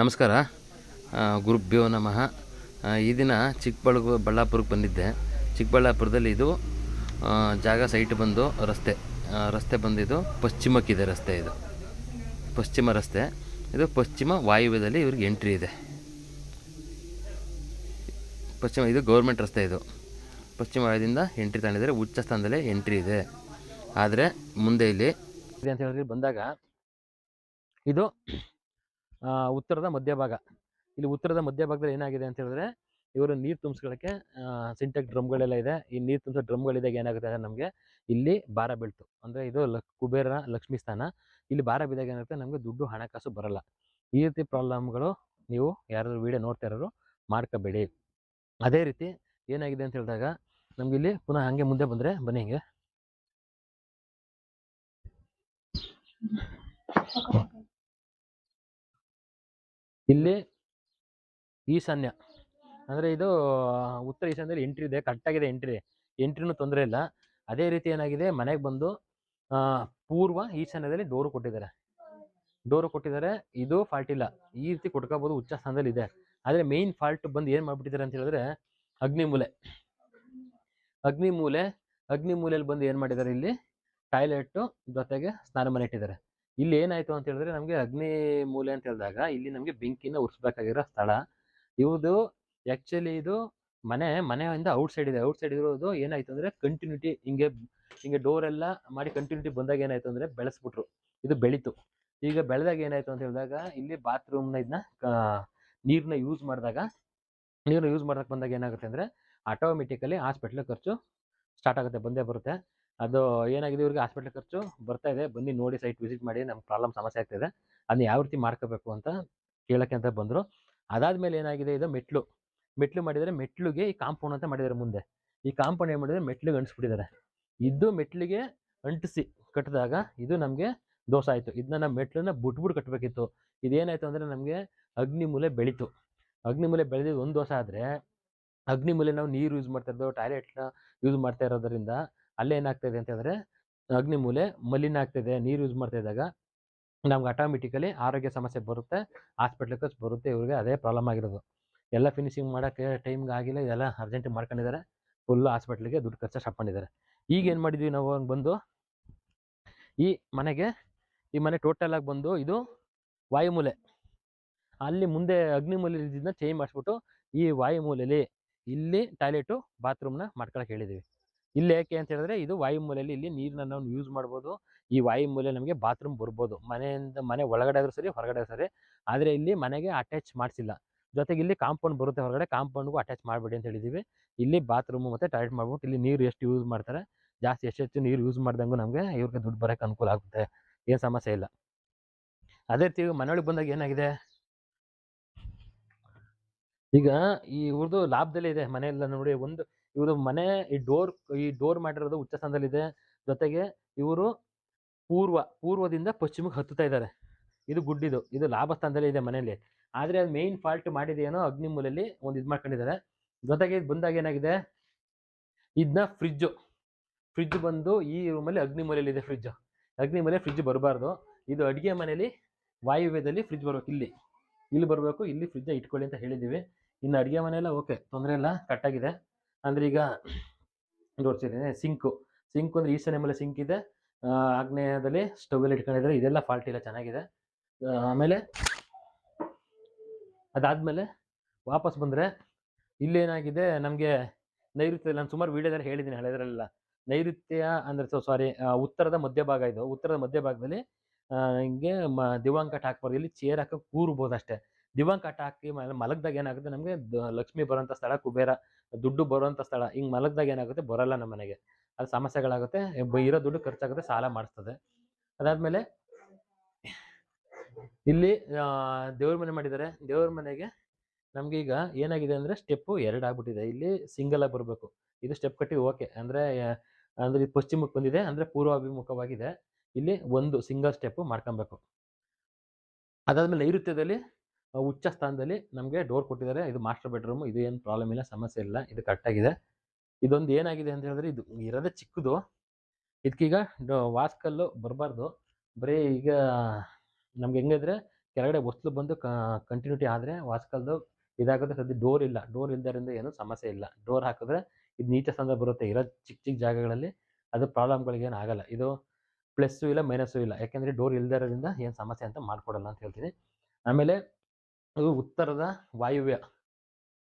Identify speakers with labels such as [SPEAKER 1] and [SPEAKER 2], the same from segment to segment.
[SPEAKER 1] ನಮಸ್ಕಾರ. ಗುರುಭ್ಯೋ ನಮಃ. ಈ ದಿನ ಬಳ್ಳಾಪುರಕ್ಕೆ ಬಂದಿದ್ದೆ. ಚಿಕ್ಕಬಳ್ಳಾಪುರದಲ್ಲಿ ಇದು ಜಾಗ ಸೈಟ್ ಬಂದು ರಸ್ತೆ ಬಂದಿದ್ದು ಪಶ್ಚಿಮಕ್ಕಿದೆ. ಇದು ಪಶ್ಚಿಮ ರಸ್ತೆ. ಇದು ಪಶ್ಚಿಮ ವಾಯುವ್ಯದಲ್ಲಿ ಇವ್ರಿಗೆ ಎಂಟ್ರಿ ಇದೆ. ಇದು ಗೌರ್ಮೆಂಟ್ ರಸ್ತೆ. ಇದು ಪಶ್ಚಿಮ ವಾಯುವ್ಯದಿಂದ ಎಂಟ್ರಿ ತಗೊಂಡಿದ್ದಾರೆ. ಉಚ್ಚ ಸ್ಥಾನದಲ್ಲೇ ಎಂಟ್ರಿ ಇದೆ. ಆದರೆ ಮುಂದೆ ಇಲ್ಲಿ ಇದೆ ಅಂತ ಹೇಳಿದ್ರೆ ಬಂದಾಗ ಇದು ಉತ್ತರದ ಮಧ್ಯಭಾಗ. ಇಲ್ಲಿ ಉತ್ತರದ ಮಧ್ಯಭಾಗದಲ್ಲಿ ಏನಾಗಿದೆ ಅಂತ ಹೇಳಿದ್ರೆ ಇವರು ನೀರು ತುಂಬಿಸ್ಕೊಳ್ಳೋಕ್ಕೆ ಸಿಂಟೆಕ್ಸ್ ಡ್ರಮ್ಗಳೆಲ್ಲ ಇದೆ. ಈ ನೀರು ತುಂಬಿಸೋ ಡ್ರಮ್ಗಳಿದಾಗ ಏನಾಗುತ್ತೆ ಅಂದರೆ ನಮಗೆ ಇಲ್ಲಿ ಭಾರ ಬೀಳ್ತು ಅಂದರೆ ಇದು ಕುಬೇರ ಲಕ್ಷ್ಮೀ ಸ್ಥಾನ. ಇಲ್ಲಿ ಭಾರ ಬಿದ್ದಾಗ ಏನಾಗುತ್ತೆ ನಮಗೆ ದುಡ್ಡು ಹಣಕಾಸು ಬರಲ್ಲ. ಈ ರೀತಿ ಪ್ರಾಬ್ಲಮ್ಗಳು ನೀವು ಯಾರಾದರೂ ವೀಡಿಯೋ ನೋಡ್ತಾ ಇರೋರು ಮಾಡ್ಕೋಬೇಡಿ. ಅದೇ ರೀತಿ ಏನಾಗಿದೆ ಅಂತ ಹೇಳಿದಾಗ ನಮ್ಗೆ ಇಲ್ಲಿ ಪುನಃ ಹಂಗೆ ಮುಂದೆ ಬಂದರೆ ಬನ್ನಿ. ಹಿಂಗೆ ಇಲ್ಲಿ ಈಶಾನ್ಯ ಅಂದರೆ ಇದು ಉತ್ತರ ಈಶಾನ್ಯದಲ್ಲಿ ಎಂಟ್ರಿ ಇದೆ. ಕರೆಕ್ಟಾಗಿದೆ ಎಂಟ್ರಿನೂ ತೊಂದರೆ ಇಲ್ಲ. ಅದೇ ರೀತಿ ಏನಾಗಿದೆ ಮನೆಗೆ ಬಂದು ಪೂರ್ವ ಈಶಾನ್ಯದಲ್ಲಿ ಡೋರು ಕೊಟ್ಟಿದ್ದಾರೆ. ಇದು ಫಾಲ್ಟ್ ಇಲ್ಲ. ಈ ರೀತಿ ಕೊಟ್ಕೋಬೋದು. ಉಚ್ಚ ಸ್ಥಾನದಲ್ಲಿ ಇದೆ. ಆದರೆ ಮೇಯ್ನ್ ಫಾಲ್ಟ್ ಬಂದು ಏನು ಮಾಡ್ಬಿಟ್ಟಿದ್ದಾರೆ ಅಂತ ಹೇಳಿದ್ರೆ ಅಗ್ನಿಮೂಲೆಯಲ್ಲಿ ಬಂದು ಏನು ಮಾಡಿದ್ದಾರೆ, ಇಲ್ಲಿ ಟಾಯ್ಲೆಟ್ ಜೊತೆಗೆ ಸ್ನಾನ ಮನೆ ಇಟ್ಟಿದ್ದಾರೆ. ಇಲ್ಲಿ ಏನಾಯ್ತು ಅಂತ ಹೇಳಿದ್ರೆ ನಮಗೆ ಅಗ್ನಿಮೂಲೆ ಅಂತ ಹೇಳಿದಾಗ ಇಲ್ಲಿ ನಮಗೆ ಬೆಂಕಿನ ಉರಿಸ್ಬೇಕಾಗಿರೋ ಸ್ಥಳ. ಇವುದು ಆ್ಯಕ್ಚುಲಿ ಇದು ಮನೆಯಿಂದ ಔಟ್ಸೈಡ್ ಇರೋದು. ಏನಾಯ್ತು ಅಂದರೆ ಕಂಟಿನ್ಯೂಟಿ ಹಿಂಗೆ ಡೋರ್ ಎಲ್ಲ ಮಾಡಿ ಕಂಟಿನ್ಯೂಟಿ ಬಂದಾಗ ಏನಾಯ್ತು ಅಂದರೆ ಬೆಳೆಸ್ಬಿಟ್ರು. ಇದು ಬೆಳೀತು. ಈಗ ಬೆಳೆದಾಗ ಏನಾಯ್ತು ಅಂತ ಹೇಳಿದಾಗ ಇಲ್ಲಿ ಬಾತ್ರೂಮ್ನ ನೀರನ್ನ ಯೂಸ್ ಮಾಡಿದಾಗ ಬಂದಾಗ ಏನಾಗುತ್ತೆ ಅಂದರೆ ಆಟೋಮೆಟಿಕಲಿ ಹಾಸ್ಪಿಟ್ಲ್ ಖರ್ಚು ಸ್ಟಾರ್ಟ್ ಆಗುತ್ತೆ, ಬಂದೇ ಬರುತ್ತೆ. ಅದು ಏನಾಗಿದೆ, ಇವ್ರಿಗೆ ಹಾಸ್ಪಿಟ್ಲ್ ಖರ್ಚು ಬರ್ತಾ ಇದೆ. ಬನ್ನಿ ನೋಡಿ, ಸೈಟ್ ವಿಸಿಟ್ ಮಾಡಿ, ನಮ್ಗೆ ಸಮಸ್ಯೆ ಆಗ್ತಾಯಿದೆ, ಅದನ್ನ ಯಾವ ರೀತಿ ಮಾಡ್ಕೋಬೇಕು ಅಂತ ಕೇಳೋಕ್ಕೆ ಅಂತ ಬಂದರು. ಅದಾದಮೇಲೆ ಏನಾಗಿದೆ, ಇದು ಮೆಟ್ಲು ಮಾಡಿದರೆ ಮೆಟ್ಲಿಗೆ ಈ ಕಾಂಪೌಂಡ್ ಅಂತ ಮಾಡಿದ್ದಾರೆ. ಮುಂದೆ ಈ ಕಾಂಪೌಂಡ್ ಏನು ಮಾಡಿದರೆ ಮೆಟ್ಲಿಗೆ ಅಂಟಿಸ್ಬಿಟ್ಟಿದ್ದಾರೆ. ಇದು ಮೆಟ್ಲಿಗೆ ಅಂಟಿಸಿ ಕಟ್ಟಿದಾಗ ಇದು ನಮಗೆ ದೋಷ ಆಯಿತು. ಇದನ್ನ ನಾವು ಮೆಟ್ಲನ್ನ ಬಿಟ್ಬಿಟ್ಟು ಕಟ್ಟಬೇಕಿತ್ತು. ಇದೇನಾಯಿತು ಅಂದರೆ ನಮಗೆ ಅಗ್ನಿಮೂಲೆ ಬೆಳೀತು. ಅಗ್ನಿಮೂಲೆ ಬೆಳೆದಿದ್ದು ಒಂದು ದೋಷ. ಆದರೆ ಅಗ್ನಿಮೂಲೆ ನಾವು ನೀರು ಯೂಸ್ ಮಾಡ್ತಾ ಇರೋದು, ಟಾಯ್ಲೆಟ್ನ ಯೂಸ್ ಮಾಡ್ತಾ ಇರೋದ್ರಿಂದ ಅಲ್ಲೇ ಏನಾಗ್ತಾಯಿದೆ ಅಂತ ಹೇಳಿದ್ರೆ ಅಗ್ನಿಮೂಲೆ ಮಲಿನ ಆಗ್ತಾಯಿದೆ. ನೀರು ಯೂಸ್ ಮಾಡ್ತಾ ಇದ್ದಾಗ ನಮ್ಗೆ ಆಟೋಮೆಟಿಕಲಿ ಆರೋಗ್ಯ ಸಮಸ್ಯೆ ಬರುತ್ತೆ, ಹಾಸ್ಪಿಟ್ಲ್ ಖರ್ಚು ಬರುತ್ತೆ. ಇವ್ರಿಗೆ ಅದೇ ಪ್ರಾಬ್ಲಮ್ ಆಗಿರೋದು. ಎಲ್ಲ ಫಿನಿಶಿಂಗ್ ಮಾಡೋಕ್ಕೆ ಟೈಮ್ಗೆ ಆಗಿಲ್ಲ. ಇದೆಲ್ಲ ಅರ್ಜೆಂಟಿಗೆ ಮಾಡ್ಕೊಂಡಿದ್ದಾರೆ. ಫುಲ್ಲು ಹಾಸ್ಪಿಟ್ಲಿಗೆ ದುಡ್ಡು ಖರ್ಚು ಹಾಕ್ಕೊಂಡಿದ್ದಾರೆ. ಈಗ ಏನು ಮಾಡಿದ್ವಿ ನಾವು ಬಂದು ಈ ಮನೆ ಟೋಟಲ್ ಆಗಿ ಬಂದು ಇದು ವಾಯುಮೂಲೆ. ಅಲ್ಲಿ ಮುಂದೆ ಅಗ್ನಿಮೂಲೆ ಇದನ್ನ ಚೇಂಜ್ ಮಾಡಿಸ್ಬಿಟ್ಟು ಈ ವಾಯುಮೂಲೆಯಲ್ಲಿ ಇಲ್ಲಿ ಟಾಯ್ಲೆಟು ಬಾತ್ರೂಮ್ನ ಮಾಡ್ಕೊಳಕ್ಕೆ ಹೇಳಿದ್ದೀವಿ. ಇಲ್ಲಿ ಏಕೆ ಅಂತ ಹೇಳಿದ್ರೆ ಇದು ವಾಯುಮೂಲೆಯಲ್ಲಿ ಇಲ್ಲಿ ನೀರನ್ನ ನಾವು ಯೂಸ್ ಮಾಡ್ಬೋದು. ಈ ವಾಯುಮೂಲೆ ನಮಗೆ ಬಾತ್ರೂಮ್ ಬರ್ಬೋದು. ಮನೆ ಒಳಗಡೆ ಆದರೂ ಸರಿ, ಹೊರಗಡೆ ಸರಿ. ಆದರೆ ಇಲ್ಲಿ ಮನೆಗೆ ಅಟ್ಯಾಚ್ ಮಾಡಿಸಿಲ್ಲ. ಜೊತೆಗೆ ಇಲ್ಲಿ ಕಾಂಪೌಂಡ್ ಬರುತ್ತೆ ಹೊರಗಡೆ, ಕಾಂಪೌಂಡ್ಗೂ ಅಟ್ಯಾಚ್ ಮಾಡಬೇಡಿ ಅಂತ ಹೇಳಿದ್ದೀವಿ. ಇಲ್ಲಿ ಬಾತ್ರೂಮು ಮತ್ತು ಟಾಯ್ಲೆಟ್ ಮಾಡ್ಬಿಟ್ಟು ಇಲ್ಲಿ ನೀರು ಎಷ್ಟು ಯೂಸ್ ಮಾಡ್ತಾರೆ, ಜಾಸ್ತಿ ಎಷ್ಟು ನೀರು ಯೂಸ್ ಮಾಡ್ದಂಗೂ ನಮಗೆ ಇವ್ರಿಗೆ ದುಡ್ಡು ಬರೋಕ್ಕೆ ಅನುಕೂಲ ಆಗುತ್ತೆ. ಏನು ಸಮಸ್ಯೆ ಇಲ್ಲ. ಅದೇ ರೀತಿ ಮನೆಯೊಳಗೆ ಬಂದಾಗ ಏನಾಗಿದೆ, ಈಗ ಇವ್ರದ್ದು ಲಾಭದಲ್ಲೇ ಇದೆ ಮನೆಯೆಲ್ಲ ನೋಡಿ. ಇವರು ಮನೆ ಈ ಡೋರ್ ಮಾಡಿರೋದು ಉಚ್ಚ ಸ್ಥಾನದಲ್ಲಿದೆ. ಜೊತೆಗೆ ಇವರು ಪೂರ್ವದಿಂದ ಪಶ್ಚಿಮಕ್ಕೆ ಹತ್ತುತ್ತಾ ಇದ್ದಾರೆ. ಇದು ಗುಡ್ಡಿದು, ಇದು ಲಾಭ ಸ್ಥಾನದಲ್ಲೇ ಇದೆ ಮನೆಯಲ್ಲಿ. ಆದರೆ ಅದು ಮೇಯ್ನ್ ಫಾಲ್ಟ್ ಮಾಡಿದೇನೋ ಅಗ್ನಿಮೂಲೆಯಲ್ಲಿ ಒಂದು ಇದು ಮಾಡ್ಕೊಂಡಿದ್ದಾರೆ. ಜೊತೆಗೆ ಇದು ಬಂದಾಗ ಏನಾಗಿದೆ, ಇದನ್ನ ಫ್ರಿಜ್ ಬಂದು ಈ ರೂಮಲ್ಲಿ ಅಗ್ನಿಮೂಲೆಯಲ್ಲಿ ಇದೆ. ಅಗ್ನಿಮೂಲೆ ಫ್ರಿಜ್ ಬರಬಾರ್ದು. ಇದು ಅಡುಗೆ ಮನೆಯಲ್ಲಿ ವಾಯುವ್ಯದಲ್ಲಿ ಫ್ರಿಜ್ ಬರ್ಬೇಕು. ಇಲ್ಲಿ ಬರಬೇಕು. ಇಲ್ಲಿ ಫ್ರಿಜ್ನ ಇಟ್ಕೊಳ್ಳಿ ಅಂತ ಹೇಳಿದ್ದೀವಿ. ಇನ್ನು ಅಡುಗೆ ಮನೆಯೆಲ್ಲ ಓಕೆ, ತೊಂದರೆ ಇಲ್ಲ, ಕಟ್ಟಾಗಿದೆ. ಅಂದರೆ ಈಗ ತೋರಿಸಿದ್ದೀನಿ. ಸಿಂಕು ಅಂದರೆ ಈಶಾನ್ಯ ಮೇಲೆ ಸಿಂಕ್ ಇದೆ. ಆಗ್ನೇಯದಲ್ಲಿ ಸ್ಟವ್ ಇಟ್ಕೊಂಡಿದ್ದಾರೆ. ಇದೆಲ್ಲ ಫಾಲ್ಟ್ ಇಲ್ಲ, ಚೆನ್ನಾಗಿದೆ. ಆಮೇಲೆ ಅದಾದಮೇಲೆ ವಾಪಸ್ ಬಂದರೆ ಇಲ್ಲೇನಾಗಿದೆ ನಮಗೆ ನೈಋತ್ಯ. ನಾನು ಸುಮಾರು ವೀಡಿಯೋದಲ್ಲಿ ಹೇಳಿದ್ದೀನಿ ಹಳೆದರಲ್ಲ. ನೈಋತ್ಯ ಅಂದರೆ ಉತ್ತರದ ಮಧ್ಯಭಾಗ. ಇದು ಉತ್ತರದ ಮಧ್ಯಭಾಗದಲ್ಲಿ ಹಿಂಗೆ ದಿವಾಂಗ್ ಕಟ್ ಹಾಕ್ಬಾರ್ದು. ಇಲ್ಲಿ ಚೇರ್ ಹಾಕಿ ಕೂರ್ಬೋದು ಅಷ್ಟೇ. ದಿವಾಂಗ್ ಕಟ್ ಹಾಕಿ ಮಲಗ್ದಾಗ ಏನಾಗುತ್ತೆ, ನಮಗೆ ಲಕ್ಷ್ಮಿ ಬರೋಂಥ ಸ್ಥಳ, ಕುಬೇರ ದುಡ್ಡು ಬರೋಂಥ ಸ್ಥಳ. ಹಿಂಗೆ ಮಲಗ್ದಾಗ ಏನಾಗುತ್ತೆ, ಬರೋಲ್ಲ ನಮ್ಮ ಮನೆಗೆ. ಅದು ಸಮಸ್ಯೆಗಳಾಗುತ್ತೆ. ಇರೋ ದುಡ್ಡು ಖರ್ಚಾಗುತ್ತೆ, ಸಾಲ ಮಾಡಿಸ್ತದೆ. ಅದಾದಮೇಲೆ ಇಲ್ಲಿ ದೇವ್ರ ಮನೆ ಮಾಡಿದ್ದಾರೆ. ದೇವ್ರ ಮನೆಗೆ ನಮ್ಗೆ ಈಗ ಏನಾಗಿದೆ ಅಂದರೆ ಸ್ಟೆಪ್ಪು 2 ಆಗ್ಬಿಟ್ಟಿದೆ. ಇಲ್ಲಿ ಸಿಂಗಲ್ ಆಗಿ ಬರಬೇಕು. ಇದು ಸ್ಟೆಪ್ ಕಟ್ಟಿ ಓಕೆ. ಅಂದರೆ ಇದು ಪಶ್ಚಿಮಕ್ಕೆ ಬಂದಿದೆ, ಅಂದರೆ ಪೂರ್ವಾಭಿಮುಖವಾಗಿದೆ. ಇಲ್ಲಿ ಒಂದು ಸಿಂಗಲ್ ಸ್ಟೆಪ್ಪು ಮಾಡ್ಕೊಬೇಕು. ಅದಾದಮೇಲೆ ನೈಋತ್ಯದಲ್ಲಿ ಉಚ್ಚ ಸ್ಥಾನದಲ್ಲಿ ನಮಗೆ ಡೋರ್ ಕೊಟ್ಟಿದ್ದಾರೆ. ಇದು ಮಾಸ್ಟರ್ ಬೆಡ್ರೂಮ್. ಇದು ಏನು ಪ್ರಾಬ್ಲಮ್ ಇಲ್ಲ, ಸಮಸ್ಯೆ ಇಲ್ಲ. ಇದು ಕರೆಕ್ಟಾಗಿದೆ. ಇದೊಂದು ಏನಾಗಿದೆ ಅಂತ ಹೇಳಿದ್ರೆ ಇದು ಇರೋದೇ ಚಿಕ್ಕದು. ಇದಕ್ಕೀಗ ವಾಸ್ಕಲ್ಲು ಬರಬಾರ್ದು. ಬರೀ ಈಗ ನಮ್ಗೆ ಹೆಂಗಿದ್ರೆ ಕೆಳಗಡೆ ಹೊಸ್ಲು ಬಂದು ಕಂಟಿನ್ಯೂಟಿ ಆದರೆ ವಾಸ್ಕಲ್ದು ಇದಾಗುತ್ತೆ. ಸದ್ಯ ಡೋರ್ ಇಲ್ಲ, ಡೋರ್ ಇಲ್ದರಿಂದ ಏನು ಸಮಸ್ಯೆ ಇಲ್ಲ. ಡೋರ್ ಹಾಕಿದ್ರೆ ಇದು ನೀಚಸ್ ಅಂತ ಬರುತ್ತೆ. ಇರೋ ಚಿಕ್ಕ ಚಿಕ್ಕ ಜಾಗಗಳಲ್ಲಿ ಅದು ಪ್ರಾಬ್ಲಮ್ಗಳಿಗೇನು ಆಗಲ್ಲ. ಇದು ಪ್ಲಸ್ಸು ಇಲ್ಲ ಮೈನಸ್ಸು ಇಲ್ಲ, ಯಾಕೆಂದರೆ ಡೋರ್ ಇಲ್ಲದೇ ಇರೋದ್ರಿಂದ ಏನು ಸಮಸ್ಯೆ ಅಂತ ಮಾಡಿಕೊಡಲ್ಲ ಅಂತ ಹೇಳ್ತೀನಿ. ಆಮೇಲೆ ಅದು ಉತ್ತರದ ವಾಯುವ್ಯ,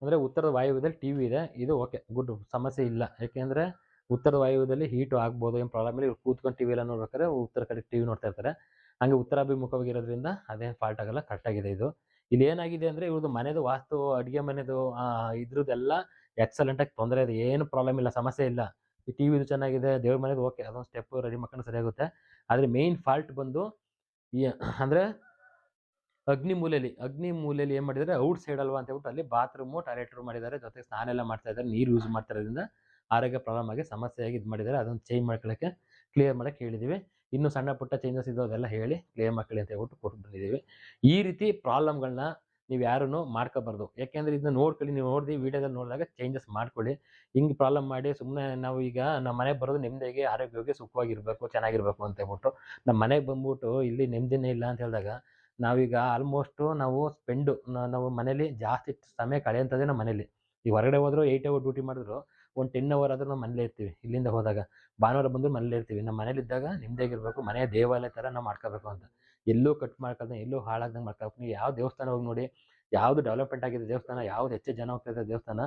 [SPEAKER 1] ಅಂದರೆ ಉತ್ತರದ ವಾಯುವ್ಯದಲ್ಲಿ ಟಿ ವಿ ಇದೆ. ಇದು ಓಕೆ, ಗುಡ್, ಸಮಸ್ಯೆ ಇಲ್ಲ. ಯಾಕೆಂದರೆ ಉತ್ತರದ ವಾಯುವ್ಯದಲ್ಲಿ ಹೀಟು ಆಗ್ಬೋದು, ಏನು ಪ್ರಾಬ್ಲಮ್ ಇಲ್ಲ. ಇವ್ರು ಕೂತ್ಕೊಂಡು ಟಿ ವಿ ಎಲ್ಲ ನೋಡ್ಬೇಕಾದ್ರೆ ಉತ್ತರ ಕಡೆ ಟಿ ವಿ ನೋಡ್ತಾ ಇರ್ತಾರೆ. ಹಂಗೆ ಉತ್ತರಾಭಿಮುಖವಾಗಿರೋದ್ರಿಂದ ಅದೇನು ಫಾಲ್ಟ್ ಆಗಲ್ಲ, ಕರೆಕ್ಟಾಗಿದೆ ಇದು. ಇಲ್ಲಿ ಏನಾಗಿದೆ ಅಂದರೆ ಇವ್ರದ್ದು ಮನೆದು ವಾಸ್ತು, ಅಡುಗೆ ಮನೆದು ಇದ್ರದ್ದೆಲ್ಲ ಎಕ್ಸಲೆಂಟಾಗಿ ತೊಂದರೆ ಇದೆ, ಏನು ಪ್ರಾಬ್ಲಮ್ ಇಲ್ಲ, ಸಮಸ್ಯೆ ಇಲ್ಲ. ಈ ಟಿ ವಿದು ಚೆನ್ನಾಗಿದೆ, ದೇವ್ರ ಮನೆದು ಓಕೆ, ಅದೊಂದು ಸ್ಟೆಪ್ಪು ರೆಡಿ ಮಾಡ್ಕೊಂಡು ಸರಿಯಾಗುತ್ತೆ. ಆದರೆ ಮೇಯ್ನ್ ಫಾಲ್ಟ್ ಬಂದು ಈ ಅಂದರೆ ಅಗ್ನಿ ಮೂಲೆಯಲ್ಲಿ ಏನು ಮಾಡಿದ್ದಾರೆ, ಔಟ್ ಸೈಡ್ ಅಲ್ವಾ ಅಂತ ಹೇಳ್ಬಿಟ್ಟು ಅಲ್ಲಿ ಬಾತ್ರೂಮು ಟಾಯ್ಲೆಟ್ ರೂಮ್ ಮಾಡಿದ್ದಾರೆ. ಜೊತೆಗೆ ಸ್ನಾನ ಎಲ್ಲ ಮಾಡ್ತಾ ಇದ್ದಾರೆ, ನೀರು ಯೂಸ್ ಮಾಡ್ತಾ ಇರೋದ್ರಿಂದ ಆರೋಗ್ಯ ಪ್ರಾಬ್ಲಮ್ ಆಗಿ ಸಮಸ್ಯೆಯಾಗಿ ಇದು ಮಾಡಿದ್ದಾರೆ. ಅದನ್ನು ಚೇಂಜ್ ಮಾಡ್ಕೊಳ್ಳೋಕ್ಕೆ, ಕ್ಲಿಯರ್ ಮಾಡೋಕ್ಕೆ ಹೇಳಿದ್ದೀವಿ. ಇನ್ನೂ ಸಣ್ಣ ಪುಟ್ಟ ಚೇಂಜಸ್ ಇದ್ದೋ ಅದೆಲ್ಲ ಹೇಳಿ ಕ್ಲಿಯರ್ ಮಾಡ್ಕೊಳ್ಳಿ ಅಂತ ಹೇಳ್ಬಿಟ್ಟು ಕೊಟ್ಟು ಬಂದಿದ್ದೀವಿ. ಈ ರೀತಿ ಪ್ರಾಬ್ಲಮ್ಗಳನ್ನ ನೀವು ಯಾರೂ ಮಾಡ್ಕೋಬಾರ್ದು. ಯಾಕೆಂದರೆ ಇದನ್ನ ನೋಡ್ಕೊಳ್ಳಿ, ನೀವು ನೋಡಿ ವೀಡಿಯೋದಲ್ಲಿ ನೋಡಿದಾಗ ಚೇಂಜಸ್ ಮಾಡ್ಕೊಳ್ಳಿ. ಹಿಂಗೆ ಪ್ರಾಬ್ಲಮ್ ಮಾಡಿ ಸುಮ್ಮನೆ ನಾವು ಈಗ ನಮ್ಮ ಮನೆಗೆ ಬರೋದು ನೆಮ್ಮದಿಯಾಗಿ ಆರೋಗ್ಯವಾಗಿ ಸುಖವಾಗಿರಬೇಕು, ಚೆನ್ನಾಗಿರಬೇಕು ಅಂತ ಹೇಳ್ಬಿಟ್ಟು ನಮ್ಮ ಮನೆಗೆ ಬಂದ್ಬಿಟ್ಟು ಇಲ್ಲಿ ನೆಮ್ಮದಿನೇ ಇಲ್ಲ ಅಂತ ಹೇಳಿದಾಗ ನಾವೀಗ ಆಲ್ಮೋಸ್ಟು ನಾವು ಮನೇಲಿ ಜಾಸ್ತಿ ಸಮಯ ಕಳೆಯೋಂಥದ್ದೇ ನಮ್ಮ ಮನೇಲಿ. ಈಗ ಹೊರಗಡೆ ಹೋದ್ರು 8 ಅವರ್ ಡ್ಯೂಟಿ ಮಾಡಿದ್ರು ಒಂದು 10 ಅವರ್ ಆದರೂ ನಾವು ಮನೇಲೇ ಇರ್ತೀವಿ. ಇಲ್ಲಿಂದ ಹೋದಾಗ ಭಾನುವಾರ ಬಂದರೂ ಮನೇಲೇ ಇರ್ತೀವಿ. ನಮ್ಮ ಮನೇಲಿದ್ದಾಗ ನೆಮ್ಮದಿಯಾಗಿರ್ಬೇಕು, ಮನೆಯ ದೇವಾಲಯ ಥರ ನಾವು ಮಾಡ್ಕೋಬೇಕು ಅಂತ. ಎಲ್ಲೂ ಕಟ್ ಮಾಡ್ಕೊಳ್ದೆ, ಎಲ್ಲೂ ಹಾಳಾಗ್ದಂಗೆ ಮಾಡ್ಕೋಬೇಕು. ನೀವು ಯಾವ ದೇವಸ್ಥಾನ ಹೋಗಿ ನೋಡಿ, ಯಾವುದು ಡೆವಲಪ್ಮೆಂಟ್ ಆಗಿದೆ ದೇವಸ್ಥಾನ, ಯಾವ್ದು ಹೆಚ್ಚು ಜನ ಹೋಗ್ತಾ ದೇವಸ್ಥಾನ,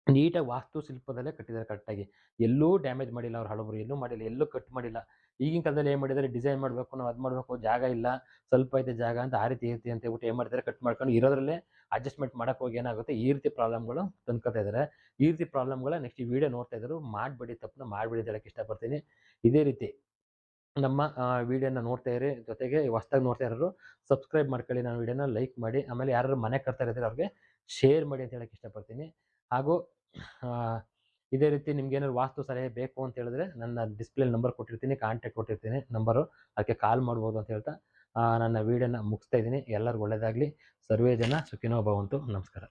[SPEAKER 1] ನೀಟಾಗಿ ವಾಸ್ತು ಶಿಲ್ಪದಲ್ಲೇ ಕಟ್ಟಿದ್ದಾರೆ ಕರೆಕ್ಟಾಗಿ. ಎಲ್ಲೂ ಡ್ಯಾಮೇಜ್ ಮಾಡಿಲ್ಲ ಅವ್ರು ಹಳಬರು, ಎಲ್ಲೂ ಮಾಡಿಲ್ಲ, ಎಲ್ಲೂ ಕಟ್ ಮಾಡಿಲ್ಲ. ಈಗಿನ ಕಾಲದಲ್ಲಿ ಏನು ಮಾಡಿದ್ದಾರೆ, ಡಿಸೈನ್ ಮಾಡಬೇಕು, ನಾವು ಅದು ಮಾಡಬೇಕು, ಜಾಗ ಇಲ್ಲ, ಸ್ವಲ್ಪ ಐತೆ ಜಾಗ ಅಂತ ಆ ರೀತಿ ಐತಿ ಅಂತ ಹೇಳ್ಬಿಟ್ಟು ಏನು ಮಾಡ್ತಾರೆ, ಕಟ್ ಮಾಡ್ಕೊಂಡು ಇರೋದ್ರಲ್ಲೇ ಅಡ್ಜಸ್ಟ್ಮೆಂಟ್ ಮಾಡೋಕ್ಕೆ ಹೋಗಿ ಏನಾಗುತ್ತೆ, ಈ ರೀತಿ ಪ್ರಾಬ್ಲಮ್ಗಳು ತಂದ್ಕೊತಾ ಇದ್ದಾರೆ. ಈ ರೀತಿ ಪ್ರಾಬ್ಲಮ್ಗಳ ನೆಕ್ಸ್ಟ್ ಈ ವಿಡಿಯೋ ನೋಡ್ತಾ ಇದ್ರು ಮಾಡಬೇಡಿ, ತಪ್ಪನ್ನ ಮಾಡಬೇಡಿ ಅಂತ ಹೇಳಕ್ಕೆ ಇಷ್ಟಪಡ್ತೀನಿ. ಇದೇ ರೀತಿ ನಮ್ಮ ವಿಡಿಯೋನ ನೋಡ್ತಾ ಇರಿ. ಜೊತೆಗೆ ಹೊಸ್ದಾಗಿ ನೋಡ್ತಾ ಇರೋರು ಸಬ್ಸ್ಕ್ರೈಬ್ ಮಾಡ್ಕೊಳ್ಳಿ, ನನ್ನ ವಿಡಿಯೋನ ಲೈಕ್ ಮಾಡಿ. ಆಮೇಲೆ ಯಾರಾದ್ರು ಮನೆ ಕಟ್ತಾ ಇರ್ತಾರೆ ಅವ್ರಿಗೆ ಶೇರ್ ಮಾಡಿ ಅಂತ ಹೇಳಕ್ಕೆ ಇಷ್ಟಪಡ್ತೀನಿ. ಹಾಗೂ ಇದೇ ರೀತಿ ನಿಮ್ಗೇನಾದ್ರು ವಾಸ್ತು ಸಲಹೆ ಬೇಕು ಅಂತ ಹೇಳಿದ್ರೆ ನನ್ನ ಡಿಸ್ಪ್ಲೇಲಿ ನಂಬರ್ ಕೊಟ್ಟಿರ್ತೀನಿ, ಕಾಂಟ್ಯಾಕ್ಟ್ ಕೊಟ್ಟಿರ್ತೀನಿ ನಂಬರು, ಅದಕ್ಕೆ ಕಾಲ್ ಮಾಡ್ಬೋದು ಅಂತ ಹೇಳ್ತಾ ನನ್ನ ವಿಡಿಯೋನ ಮುಗಿಸ್ತಾ ಇದ್ದೀನಿ. ಎಲ್ಲರಿಗೂ ಒಳ್ಳೆಯದಾಗಲಿ. ಸರ್ವೇ ಜನ ಸುಖಿನೋ ಭವಂತು. ನಮಸ್ಕಾರ.